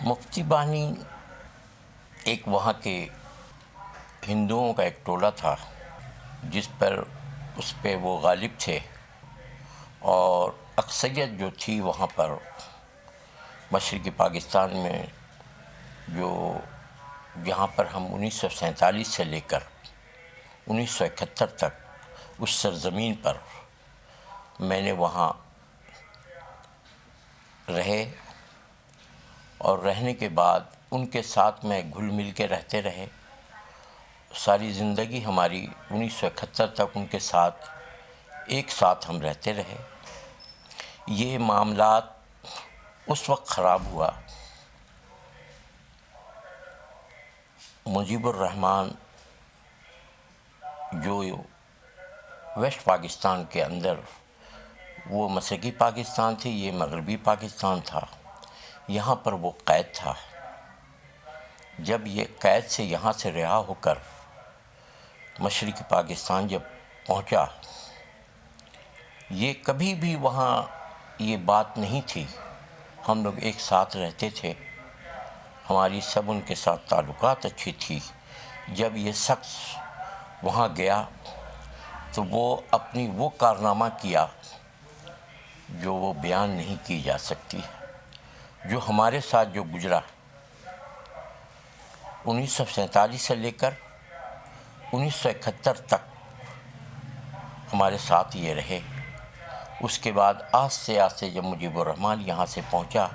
مفتی بانی ایک وہاں کے ہندوؤں کا ایک ٹولہ تھا جس پر اس پہ وہ غالب تھے، اور اکثریت جو تھی وہاں پر مشرقی پاکستان میں، جو جہاں پر ہم 1947 سے لے کر 1971 تک اس سرزمین پر میں نے وہاں رہے، اور رہنے کے بعد ان کے ساتھ میں گھل مل کے رہتے رہے۔ ساری زندگی ہماری 1971 تک ان کے ساتھ ایک ساتھ ہم رہتے رہے۔ یہ معاملات اس وقت خراب ہوا، مجیب الرحمن جو ویسٹ پاکستان کے اندر، وہ مشرقی پاکستان تھی، یہ مغربی پاکستان تھا، یہاں پر وہ قید تھا۔ جب یہ قید سے یہاں سے رہا ہو کر مشرقی پاکستان جب پہنچا، یہ کبھی بھی وہاں یہ بات نہیں تھی، ہم لوگ ایک ساتھ رہتے تھے، ہماری سب ان کے ساتھ تعلقات اچھی تھی۔ جب یہ شخص وہاں گیا تو وہ اپنی وہ کارنامہ کیا جو وہ بیان نہیں کی جا سکتی، جو ہمارے ساتھ جو گزرا 1947 سے لے کر 1971 تک ہمارے ساتھ یہ رہے۔ اس کے بعد آہستہ آہستہ جب مجیب الرحمن یہاں سے پہنچا،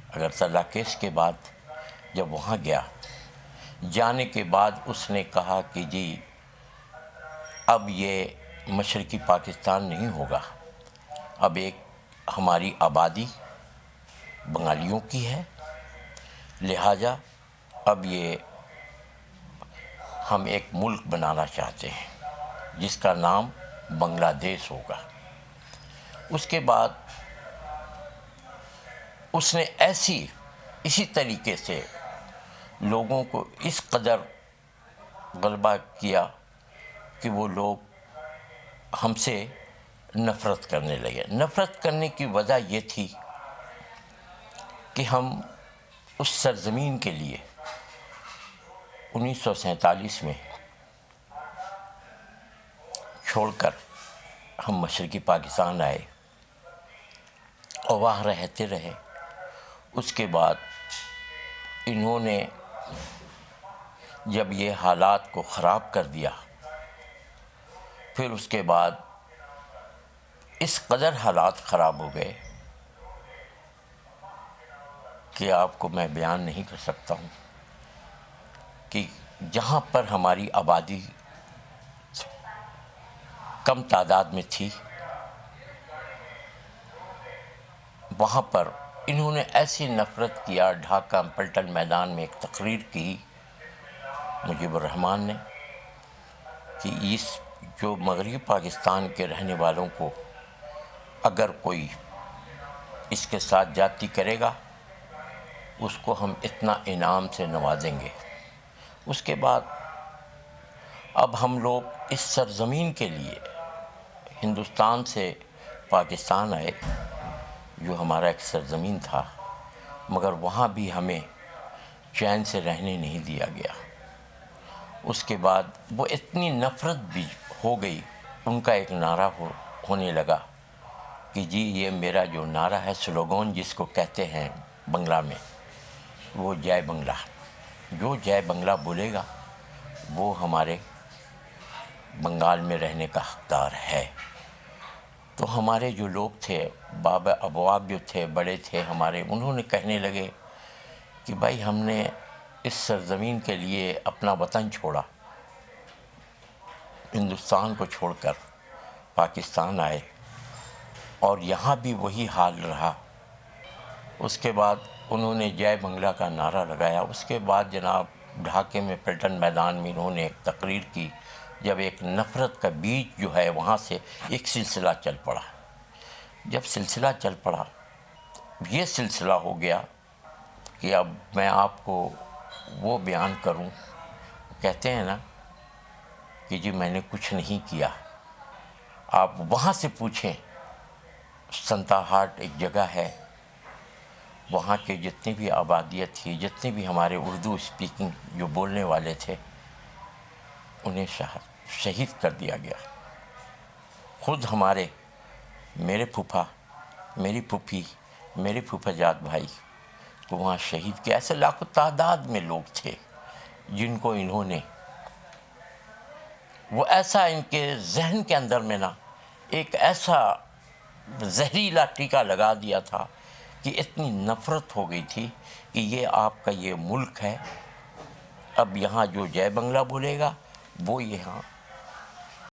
اگرتلہ کیس کے بعد جب وہاں گیا، جانے کے بعد اس نے کہا کہ جی اب یہ مشرقی پاکستان نہیں ہوگا، اب ایک ہماری آبادی بنگالیوں کی ہے، لہٰذا اب یہ ہم ایک ملک بنانا چاہتے ہیں جس کا نام بنگلہ دیش ہوگا۔ اس کے بعد اس نے اسی طریقے سے لوگوں کو اس قدر غلبہ کیا کہ وہ لوگ ہم سے نفرت کرنے لگے۔ نفرت کرنے کی وجہ یہ تھی کہ ہم اس سرزمین کے لیے 1947 میں چھوڑ کر ہم مشرقی پاکستان آئے اور وہاں رہتے رہے۔ اس کے بعد انہوں نے جب یہ حالات کو خراب کر دیا، پھر اس کے بعد اس قدر حالات خراب ہو گئے کہ آپ کو میں بیان نہیں کر سکتا ہوں کہ جہاں پر ہماری آبادی کم تعداد میں تھی، وہاں پر انہوں نے ایسی نفرت کیا۔ ڈھاکہ پلٹن میدان میں ایک تقریر کی مجیب الرحمن نے کہ اس جو مغربی پاکستان کے رہنے والوں کو اگر کوئی اس کے ساتھ زیادتی کرے گا، اس کو ہم اتنا انعام سے نوازیں گے۔ اس کے بعد اب ہم لوگ اس سرزمین کے لیے ہندوستان سے پاکستان آئے، جو ہمارا ایک سرزمین تھا، مگر وہاں بھی ہمیں چین سے رہنے نہیں دیا گیا۔ اس کے بعد وہ اتنی نفرت بھی ہو گئی، ان کا ایک نعرہ ہونے لگا کہ جی یہ میرا جو نعرہ ہے، سلوگان جس کو کہتے ہیں بنگلہ میں، وہ جے بنگلہ، جو جے بنگلہ بولے گا وہ ہمارے بنگال میں رہنے کا حقدار ہے۔ تو ہمارے جو لوگ تھے، بابا ابواب جو تھے، بڑے تھے ہمارے، انہوں نے کہنے لگے کہ بھائی ہم نے اس سرزمین کے لیے اپنا وطن چھوڑا، ہندوستان کو چھوڑ کر پاکستان آئے، اور یہاں بھی وہی حال رہا۔ اس کے بعد انہوں نے جے بنگلہ کا نعرہ لگایا۔ اس کے بعد جناب ڈھاکے میں پلٹن میدان میں انہوں نے ایک تقریر کی، جب ایک نفرت کا بیج جو ہے وہاں سے ایک سلسلہ چل پڑا۔ جب سلسلہ چل پڑا، یہ سلسلہ ہو گیا کہ اب میں آپ کو وہ بیان کروں، کہتے ہیں نا کہ جی میں نے کچھ نہیں کیا۔ آپ وہاں سے پوچھیں، سنتا ہاٹ ایک جگہ ہے، وہاں کے جتنی بھی آبادیت تھی، جتنے بھی ہمارے اردو اسپیکنگ جو بولنے والے تھے، انہیں شہید کر دیا گیا۔ خود میرے پھوپھا، میری پھوپھی، میرے پھوپھا جات بھائی کو وہاں شہید کیا۔ ایسے لاکھوں تعداد میں لوگ تھے جن کو انہوں نے، وہ ایسا ان کے ذہن کے اندر میں نا ایک ایسا زہریلا ٹیکا لگا دیا تھا کہ اتنی نفرت ہو گئی تھی کہ یہ آپ کا یہ ملک ہے، اب یہاں جو جے بنگلہ بولے گا وہ یہاں